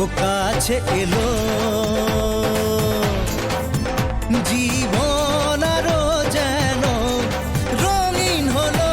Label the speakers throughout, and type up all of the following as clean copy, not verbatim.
Speaker 1: ও কাছে এলো, জীবন আরো যেন রঙিন হলো।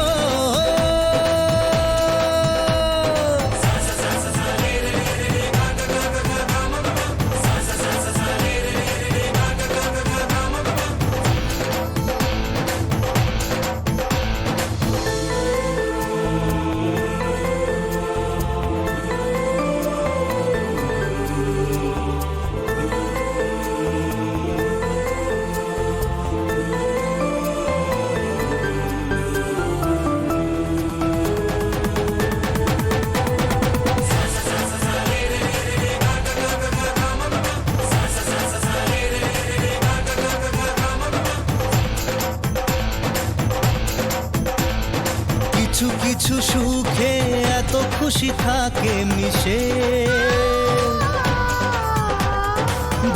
Speaker 1: কিছু কিছু সুখে এত খুশি থাকে মিশে,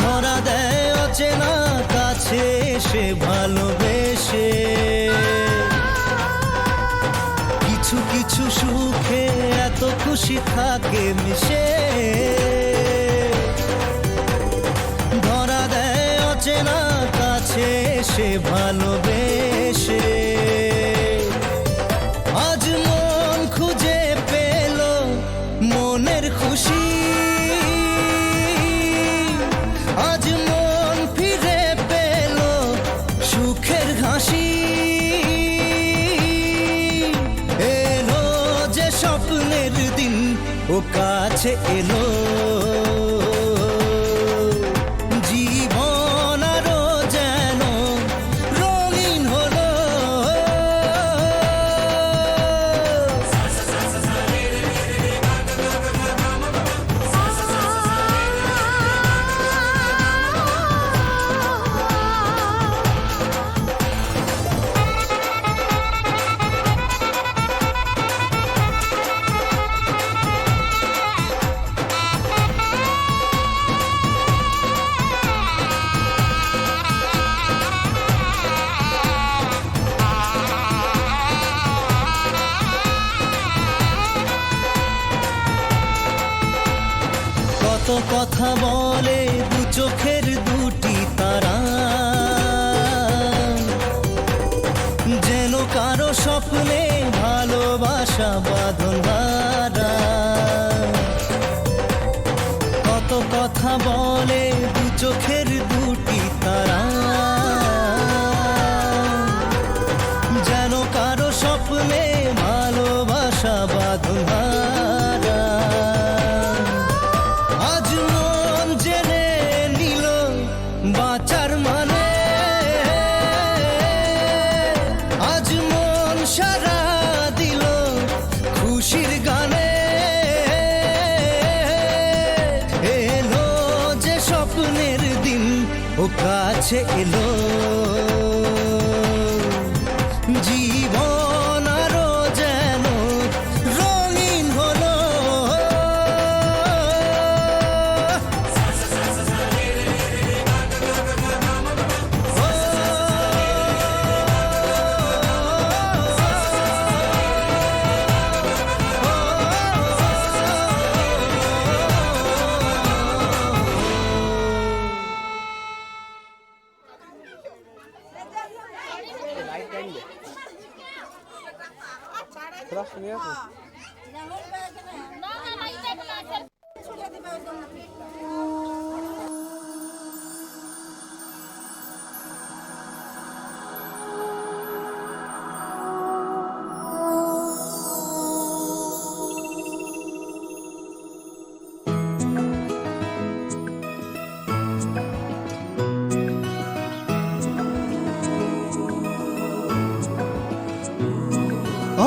Speaker 1: ধরা দেয় অচেনা কাছে এসে ভালোবেসে। কিছু কিছু সুখে এত খুশি থাকে মিশে, ধরা দেয় অচেনা কাছে এসে ভালোবেসে। আজ মন খুঁজে পেল মনের খুশি, আজ মন ফিরে পেল সুখের হাসি। এলো যে স্বপ্নের দিন, ও কাছে এলো, জীবন আরো যেন রঙিন হলো। কত কথা বলে দু চোখের দুটি তারা, যেন কারো স্বপ্নে ভালোবাসা বাঁধন হারা। কত কথা বলে দু চোখের দুটি তারা, যেন কারো স্বপ্নে ভালোবাসা বাঁধন হারা। আজ মন জেনে নিল বাঁচার মানে, আজ মন সারা দিল খুশির গানে। এলো যে স্বপ্নের দিন, ও কাছে এলো, জীবন আরো যেন রঙিন হলো।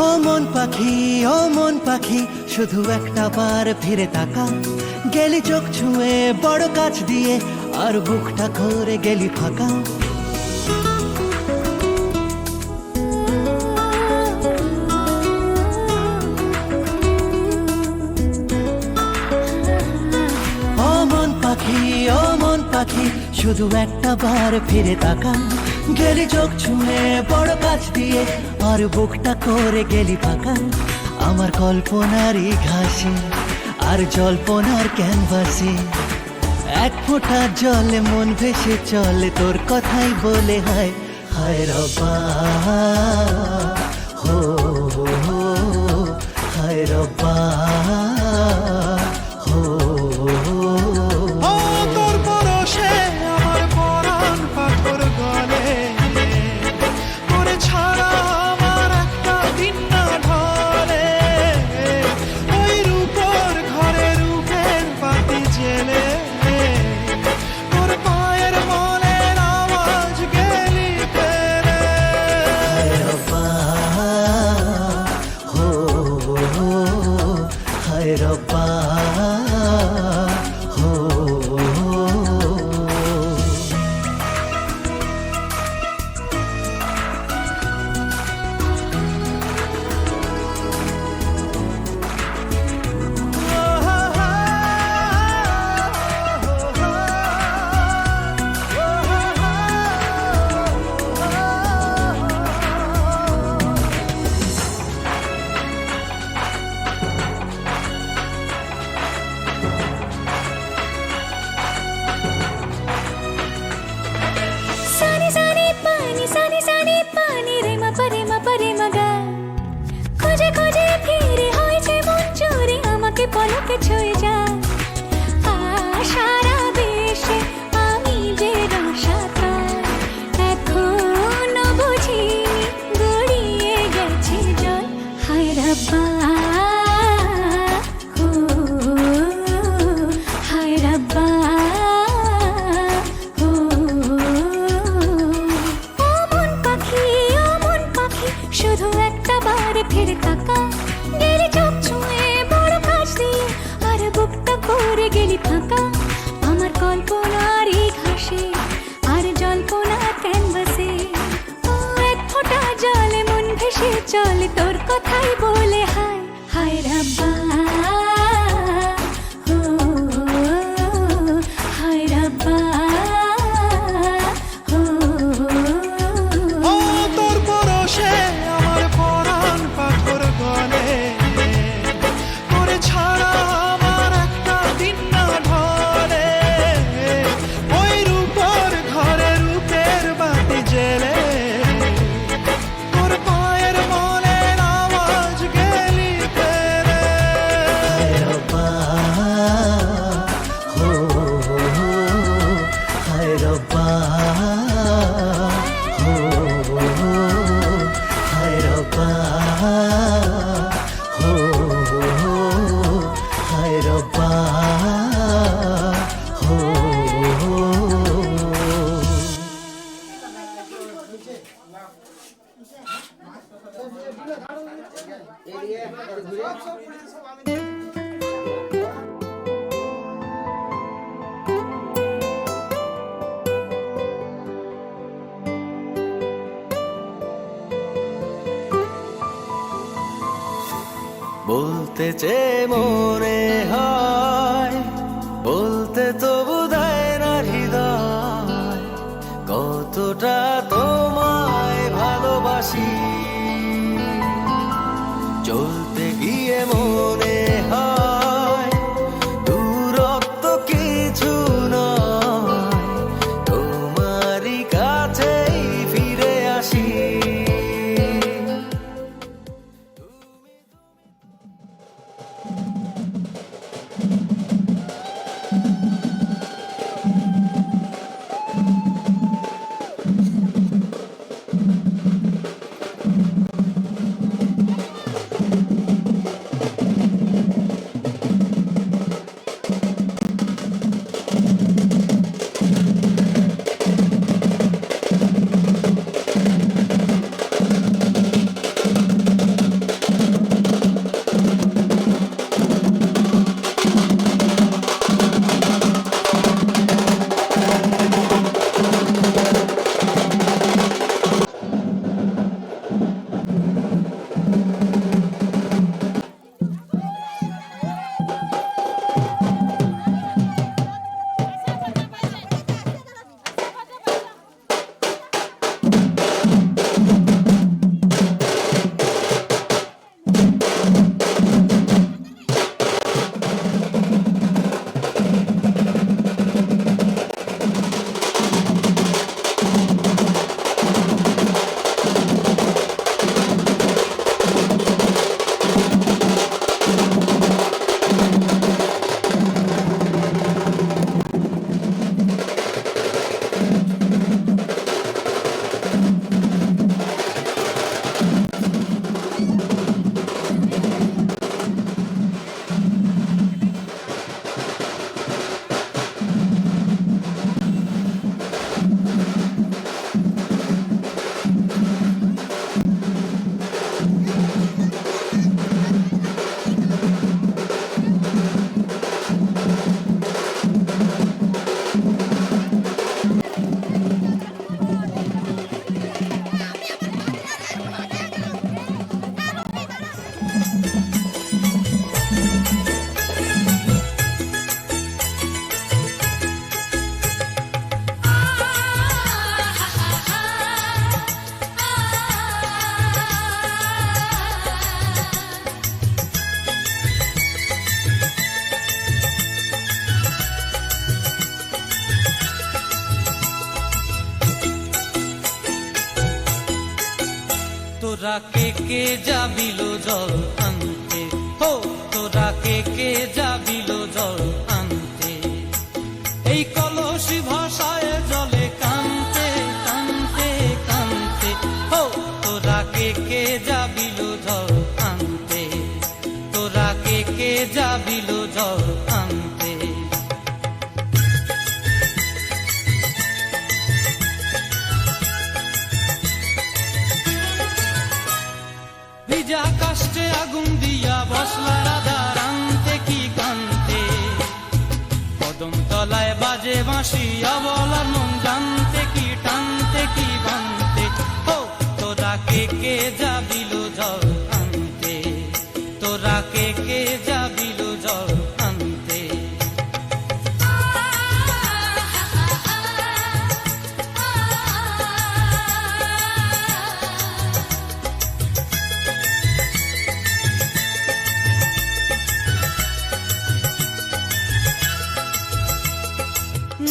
Speaker 1: ও মন পাখি, ও মন পাখি, শুধু একটা বার ফিরে তাকা। গেলি চোখ ছুঁয়ে বড় কাছ দিয়ে, আর বুকটা করে গেলি ফাঁকা। ও মন পাখি, ও মন পাখি, শুধু একটা বার ফিরে তাকা। গেলি চোখ ছুঁয়ে বড় কাছ দিয়ে, আর বুকটা করে গেলি ফাঁকা। আমার কল্পনারই ঘাসে আর জল্পনার ক্যানভাসে এক ফোঁটা জলে মন ভেসে চলে তোর কথাই বলে হায় হায় রব্বা হো হো, হায় রব্বা হো
Speaker 2: ও তোর পরশে আমার পরাণ পাথর গলে তোরে ছাড়া আমার একটা দিন না ঢলে ওই রূপর ঘরে রূপের বাতি জেলে তোর পায়ের মলের আওয়াজ গেলি ফেলে
Speaker 1: হায় রব্বা হো হো, হায় রব্বা হো
Speaker 3: সানি পানি রে মা পরে মগা খোঁজে খোঁজে ফিরে হয়েছে মন চুরি আমাকে পলকে ছুঁয়ে যা সারা বেশে আমি যে রসাতার এখনো বুঝিনি গড়িয়ে গেছে জল হায় রব্বা হো, হায় রব্বা হো। ও মন পাখি শুধু একটা বার ফিরে তাকা গেলি চোখ ছুঁয়ে বড় কাছ দিয়ে আর বুকটা করে গেলি ফাঁকা আমার কল্পনার এই ঘাসে আর জল্পনার ক্যানভাসে ও এক ফোঁটা জলে মন ভেসে চলে তোর কথাই বলে হায় হায় রব্বা হো, হায় রব্বা হো।
Speaker 2: ও তোর পরশে আমার পরাণ পাথর গলে তোরে ছাড়া আমার একটা দিন না ঢলে ওই রূপর ঘরে রূপের বাতি জেলে তোর পায়ের মলের আওয়াজ গেলি ফেলে
Speaker 1: হায় রব্বা হো হো, হায় রব্বা হো হো, হায় রব্বা হো হো, হায় রব্বা হো হো। বলতে চেয়ে মনে হয় বলতে তো বোধহয় না হৃদয় কতটা তোমায় ভালোবাসি চলতে গিয়ে মনে হয় দূরত্ব কিছু নয় তোমারই কাছেই ফিরে আসি
Speaker 4: তোরা কে যাবিল জল আনতে, হো তোরা কে যাবিল জল আনতে, এই কলসি ভাষায় জলে কানতে কানতে কানতে, হো তোরা কে যাবিল জল আনতে, তোরা কে যাবিল জল আনতে। ভিজা কাষ্টে আগুন দিয়া বসলা রাধা রানতে কি কানতে, কদম তলায় বাজে বাঁশি অবলার মন জানতে কি টানতে কি বানতে, হো তোরা কে যাবিল জল আনতে, তোরা কে যাবিল জল আনতে।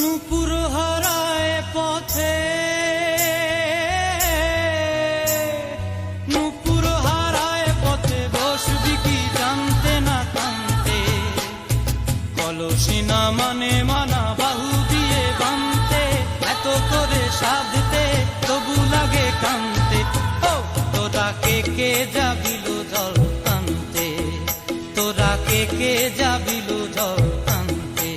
Speaker 4: নূপুর হারায় পথে, নূপুর হারায় পথে বসবি কি জানতে না কানতে, কলসি না মানে মানা বাহু দিয়ে বানতে, এত করে সাধতে তবু লাগে কানতে, ও তোরা কে যাবিল জল আনতে, তোরা কে যাবিল জল আনতে।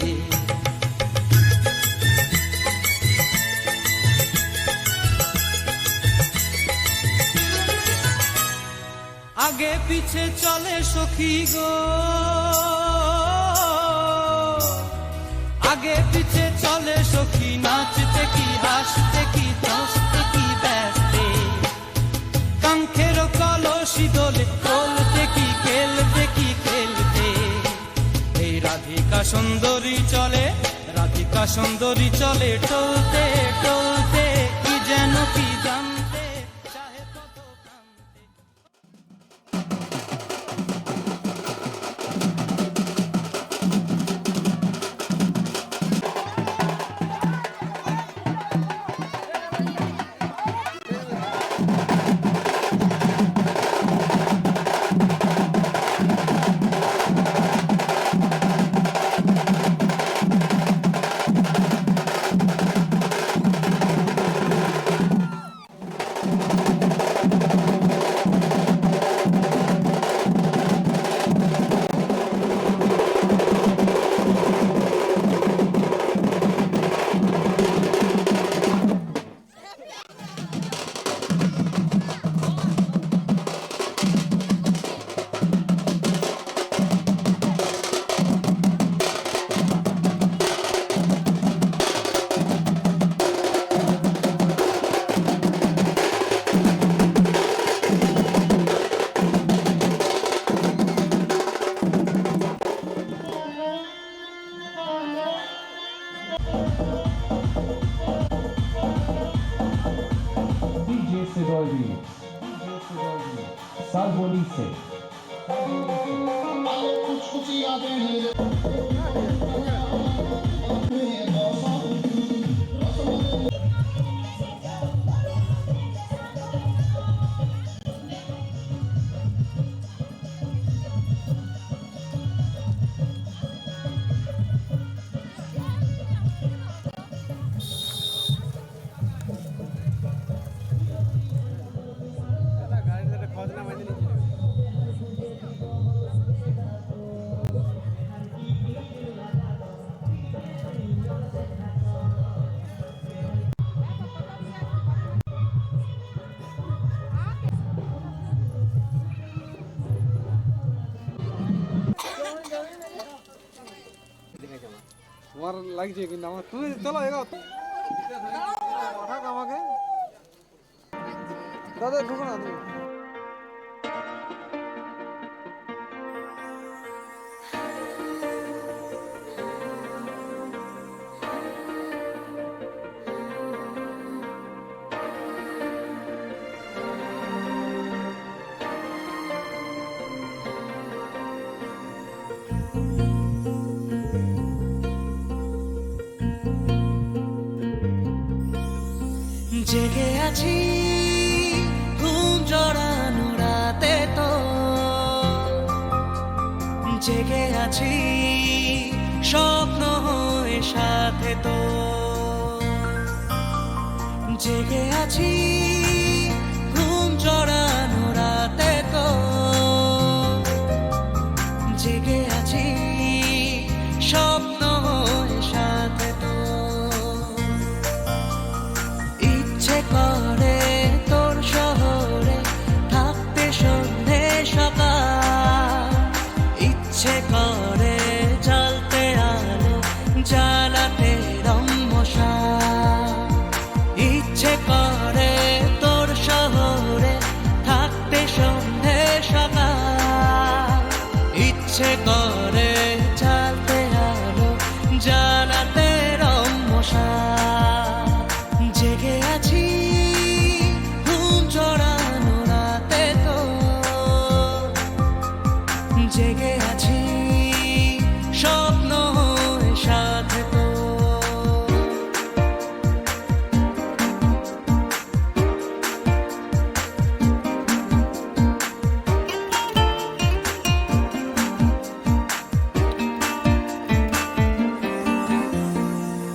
Speaker 4: আগে পিছে চলে সখী গো, আগে পিছে চলে সখী, নাচতে কি হাসতে কি হাসতে কি ব্যস্তে, কাঙ্ক্ষের কলসি দোলে তোলতে কি খেলতে কি খেলতে, এই রাধিকা সুন্দরী চলে, রাধিকা সুন্দরী চলে টলতে টলতে, কি যেন কি জানতে চাহে কত কানতে।
Speaker 5: Salvolice.
Speaker 6: তোমার লাগছে কিন্তু আমার তুমি চলো এগাও পাঠাক আমাকে দাদা ঢুকো না তুমি
Speaker 1: জেগে আছি ঘুম জড়ানো জেগে আছি স্বপ্ন হয়ে সাথে তো জেগে আছি ঘুম জড়ানো রাতে তো জেগে আছি স্বপ্ন হয়ে সাথে তো ইচ্ছে করে তোর শহরে থাকতে সন্ধে সকাল ইচ্ছে করে জ্বলতে আলো জ্বালাতে রম্মশা ইচ্ছে করে তোর শহরে থাকতে সন্ধে সকাল ইচ্ছে করে জ্বালতে আলো জ্বালাতে রম্মশা জেগে আছি ঘুম জড়ানো রাতে তো জেগে আছি স্বপ্ন হয়ে সাথে তো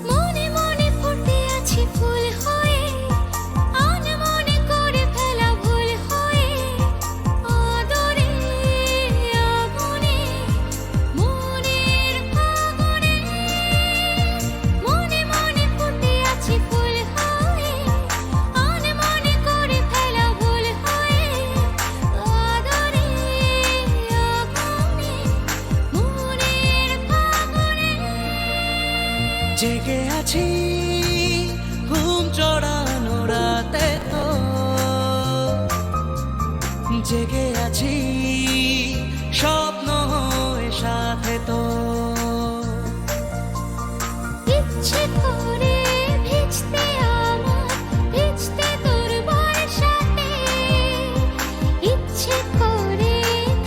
Speaker 3: মনে মনে ফুটে আছি ফুল হয়ে আনমনে করে ফেলা ভুল হয়ে আদরে আগুনে মনের ফাগুনে মনে মনে ফুটে আছি ফুল হয়ে আনমনে করে ফেলা ভুল হয়ে আদরে আগুনে মনের ফাগুনে
Speaker 1: জেগে আছি ঘুম জড়ানো রাতে তো জেগে আছি স্বপ্ন হয়ে সাথে তো
Speaker 3: ইচ্ছে করে ভিজতে আমার ভিজতে তোর বর্ষাতে ইচ্ছে করে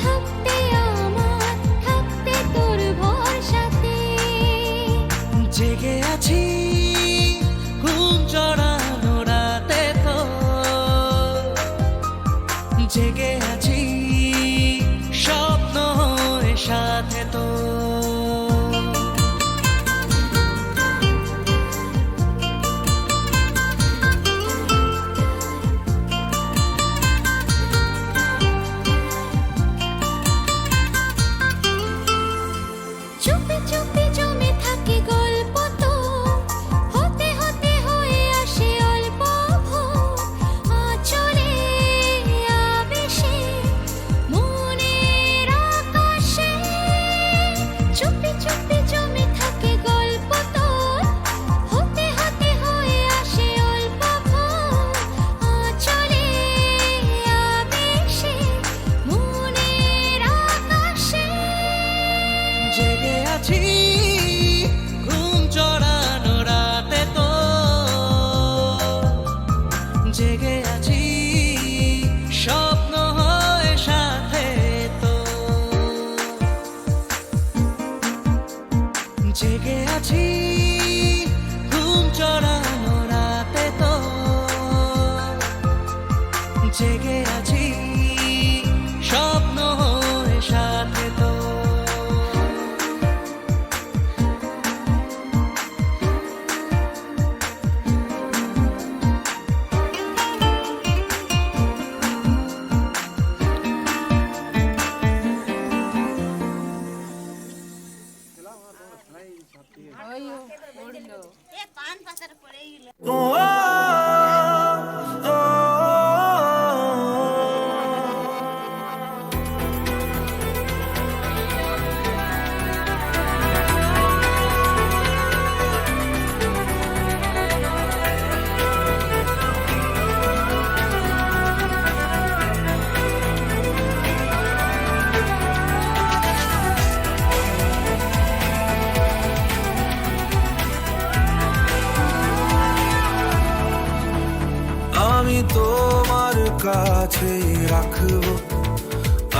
Speaker 3: থাকতে আমার থাকতে তোর ভরসাতে
Speaker 1: জেগে আছি ঘুম জড়ানো রাতে তো জেগে আছি স্বপ্ন হয়ে সাথে তো
Speaker 3: চুপি চুপি জমে থাকে গল্প তো হতে হতে হয়ে আসে অল্প ভোর আঁচলে আবেশে মনের আকাশে চুপি চুপি জমে থাকে গল্প তো হতে হতে হয়ে আসে অল্প ভোর আঁচলে আবেশে মনের আকাশে
Speaker 1: জেগে আছি ঘুম জড়ানো রাতে তো জেগে আছি স্বপ্ন হয়ে সাথে তো জেগে আছি ঘুম জড়ানো রাতে তো জেগে আছি স্বপ্ন হয়ে সাথে তো
Speaker 5: আমি তোমার কাছে রাখবো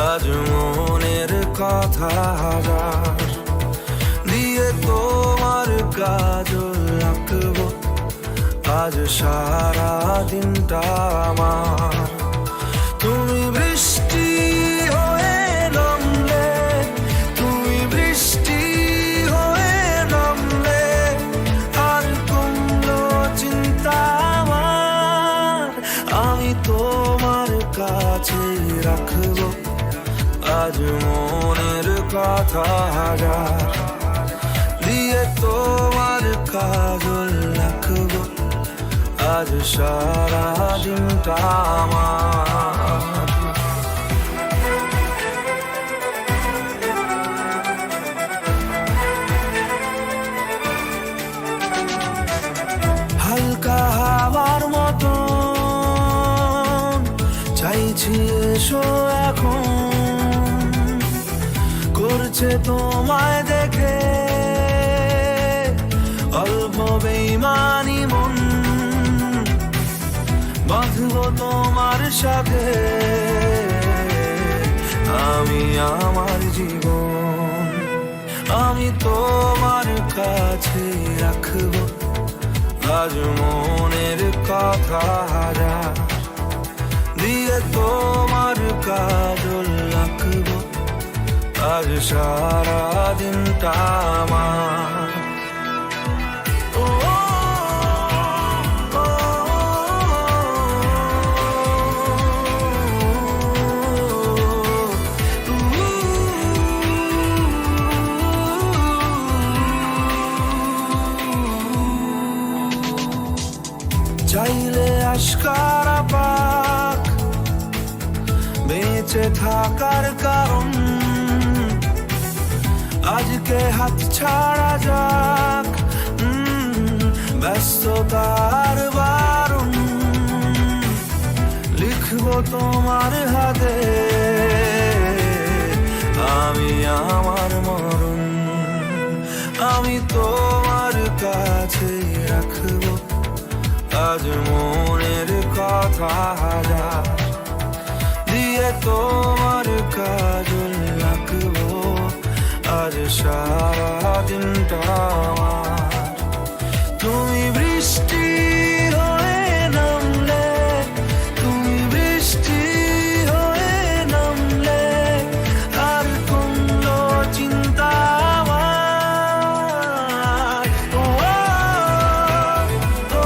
Speaker 5: আজ মনের কথা হাজার দিয়ে তোমার কাজল রাখবো আজ সারা দিনটা আমার তুমি বৃষ্টি হয়ে নামলে তুমি আজ মনের কথা হাজার দিয়ে তোমার কাজল রাখবো আজ সারা দিনটা আমার হালকা হাওয়ার মতো চাইছি এসো এখন করছে তোমায় দেখে অল্প বেইমানি মন বাঁধবো তোমার সাথে আমি আমার জীবন আমি তোমার কাছে রাখবো আজ মনের কথা হাজার দিয়ে তোমার কাজল রাখবো আজ সারা দিনটা আমার ও, ও, ও, চাইলে আশকারা পাক বেঁচে থাকার কারণ আজকে হাত ছাড়া যাক ব্যস্ততার বারণ লিখবো তোমার হাতে আমি আমার মরণ আমি তোমার কাছে রাখবো আজ মনের কথা হাজার দিয়ে তোমার কাজল রাখবো আজ সারা দিনটা আমার তুমি বৃষ্টি হয়ে নামলে তুমি বৃষ্টি হয়ে নামলে আর কোনো চিন্তা আমার ও, ও,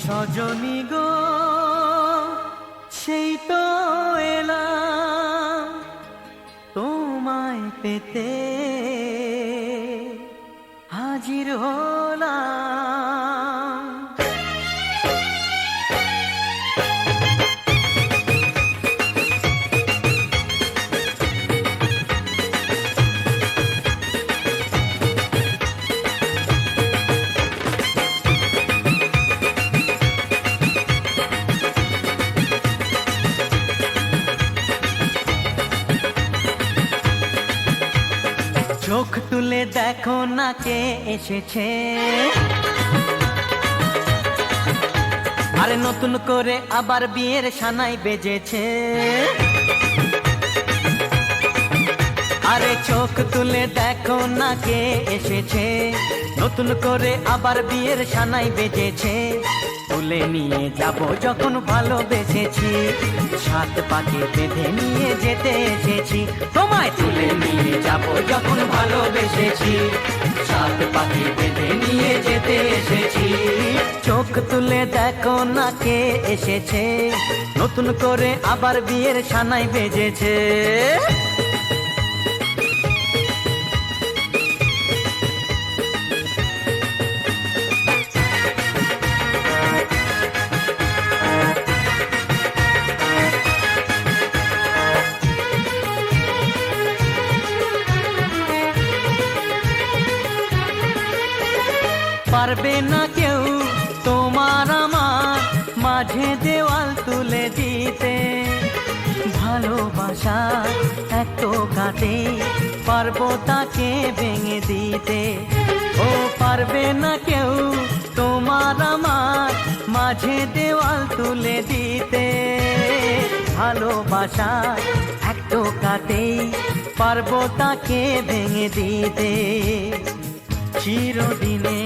Speaker 1: সজনী গো সেই তো এলাম তোমায় পেতে হাজির হলাম না কে এসেছে, আরে নতুন করে আবার বিয়ের সানাই বেজেছে। আরে চোখ তুলে দেখো না কে এসেছে, নতুন করে আবার বিয়ের সানাই বেজেছে। তুলে নিয়ে যাব যখন ভালোবেসেছি, সাত পাকে বেঁধে নিয়ে যেতে এসেছি। তোমায় তুলে নিয়ে যাব যখন ভালোবেসেছি, সাত পাকে বেঁধে নিয়ে যেতে এসেছি। চোখ তুলে দেখো না কে এসেছে, নতুন করে আবার বিয়ের সানাই বেজেছে। পারবে না কেউ তোমার আমার মাঝে দেওয়াল তুলে দিতে, ভালোবাসা এত কাটে পারবো তাকে ভেঙে দিতে। ও পারবে না কেউ তোমার আমার মাঝে দেওয়াল তুলে দিতে, ভালোবাসা এত কাটে পারবো তাকে ভেঙে দিতে। চিরদিনে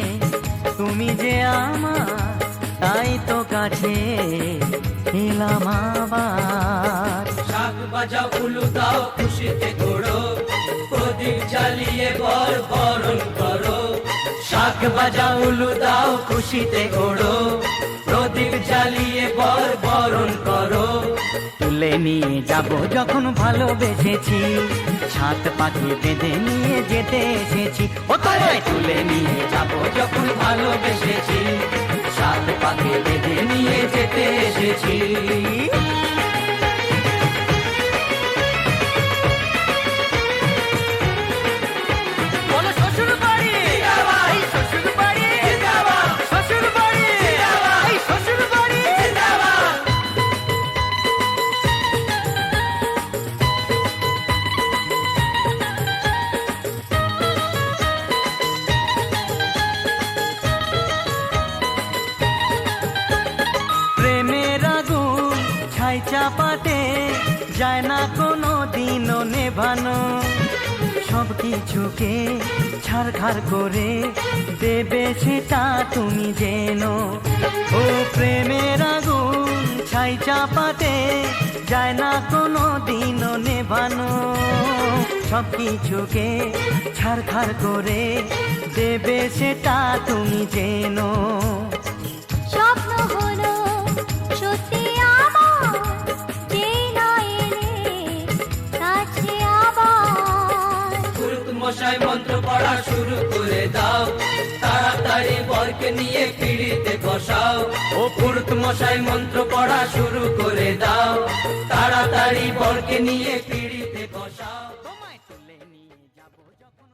Speaker 1: তুমি যে আমার, তাই তো কাছে এলাম আবার।
Speaker 4: শাক বাজাও উলু দাও খুশিতে ঘোড়ো, প্রদীপ জ্বালিয়ে বরণ করো।
Speaker 1: শাক বাজাও উলু দাও খুশিতে ঘোড়ো, প্রদীপ জ্বালিয়ে বরণ করো। তুলে নিয়ে যাব যখন ভালোবেসেছি, সাত পাখি বেঁধে নিয়ে যেতে এসেছি। ও তোমায় তুলে নিয়ে যাব যখন ভালোবেসেছি, সাত পাখি বেঁধে নিয়ে যেতে এসেছি। বলো শ্বশুর বাড়ি, এই শ্বশুর বাড়ি, শ্বশুর বাড়ি, এই শ্বশুর বাড়ি। প্রেমের আগুন ছাই চাপাতে যায় না কোনো দিনও নেভানো, সব কিছুকে ছাড়খাড় করে দেবে সেটা তুমি জেনো। ও প্রেমের আগুন ছাই চাপাতে যায় না কোনো দিনও নেভানো, সব কিছুকে ছাড়খাড় করে দেবে সেটা তুমি জেনো।
Speaker 3: স্বপ্ন হলো সত্যি আমার, যেই না এলে কাছে আবার।
Speaker 4: পুরুত মশাই মন্ত্র পড়া শুরু করে দাও, তাড়াতাড়ি বরকে নিয়ে পিড়িতে বসাও। ও পুরুত মশাই মন্ত্র পড়া শুরু করে দাও, তাড়াতাড়ি বরকে নিয়ে পিড়িতে বসাও।
Speaker 1: তোমায় তুলে নিয়ে যাব যখন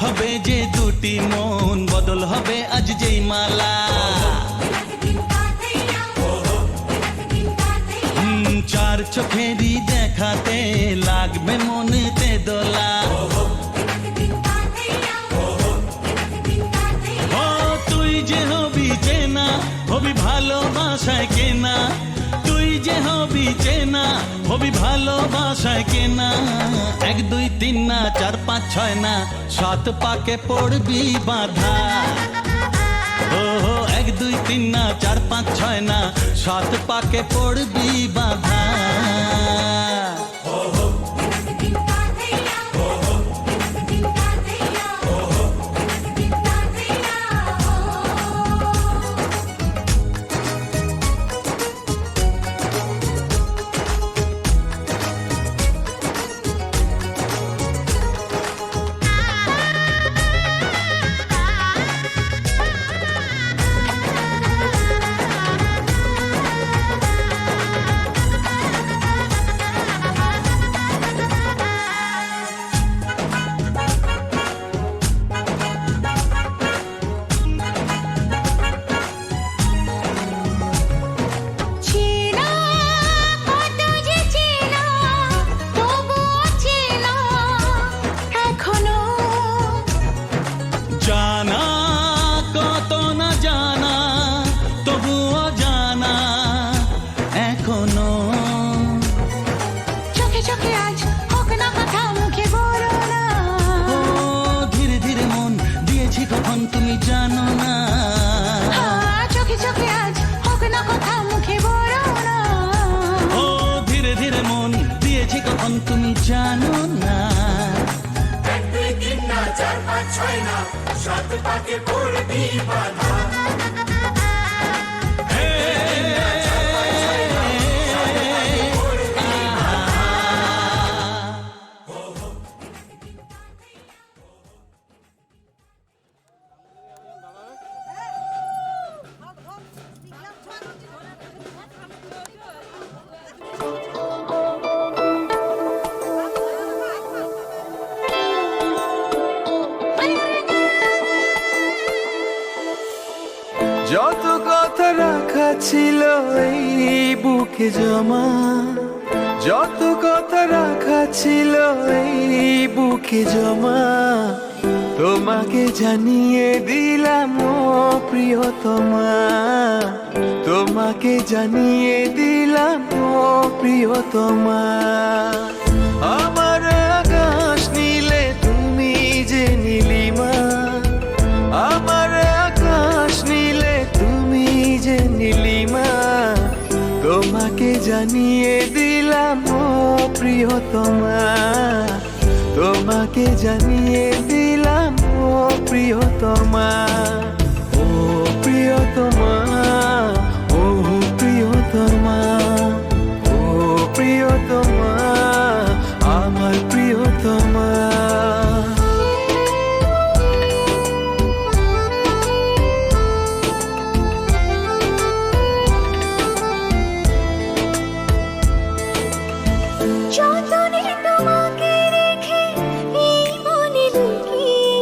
Speaker 7: হবে যে দুটি মন, বদল হবে আজ যেই মালা। চার চোখেরই দেখাতে লাগবে মনেতে দোলা। ও তুই যে হবি চেনা, হবি ভালোবাসায় কেনা। তুই যে হবি চেনা, হবি ভালোবাসায় কেনা। 1 2 3 না 4 5 6 না, 7 পাকে পড়বি বাধা। ও 1 2 3 না 4 5 6 না, 7 পাকে পড়বি বাধা। তুমি জানো না।
Speaker 5: যত কথা রাখা ছিল এই বুকে জমা, যত কথা রাখা ছিল এই বুকে জমা, তোমাকে জানিয়ে দিলাম ও প্রিয়তমা, তোমাকে জানিয়ে দিলাম ও প্রিয়তমা। আমার আকাশ নীলে তুমি যে নীলিমা, আমার আকাশ নীলে তুমি যে নীলিমা, তোমাকে জানিয়ে দিলাম ও প্রিয়তমা, তোমাকে জানিয়ে দিলাম ও প্রিয়তমা, ও প্রিয়তমা, ও প্রিয়তমা, ও প্রিয়তমা, আমার প্রিয়তমা।
Speaker 3: যতনে তোমাকে রেখে এই মনে লুকিয়ে,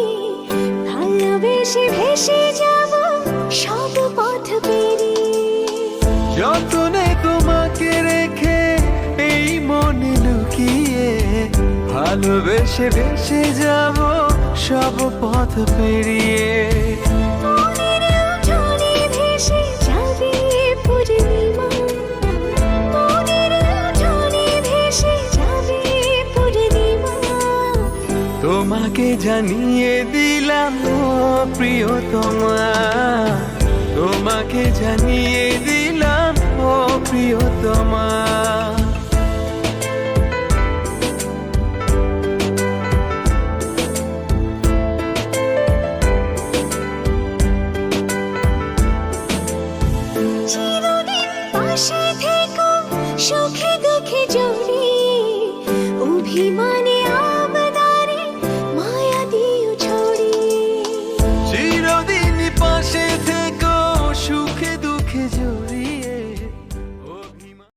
Speaker 3: ভালোবেসে ভেসে যাব সব পথ পেরিয়ে।
Speaker 5: যতনে তোমাকে রেখে এই মনে লুকিয়ে, ভালোবেসে ভেসে যাব সব পথ পেরিয়ে।
Speaker 3: মনের উঠোনে ভেসে যাবে পূর্ণিমা, মনের উঠোনে ভেসে যাবে পূর্ণিমা।
Speaker 5: তোমাকে জানিয়ে দিলাম ও প্রিয়তমা, তোমাকে জানিয়ে দিলাম ও প্রিয়তমা।
Speaker 3: চিরদিন পাশে থেকো সুখে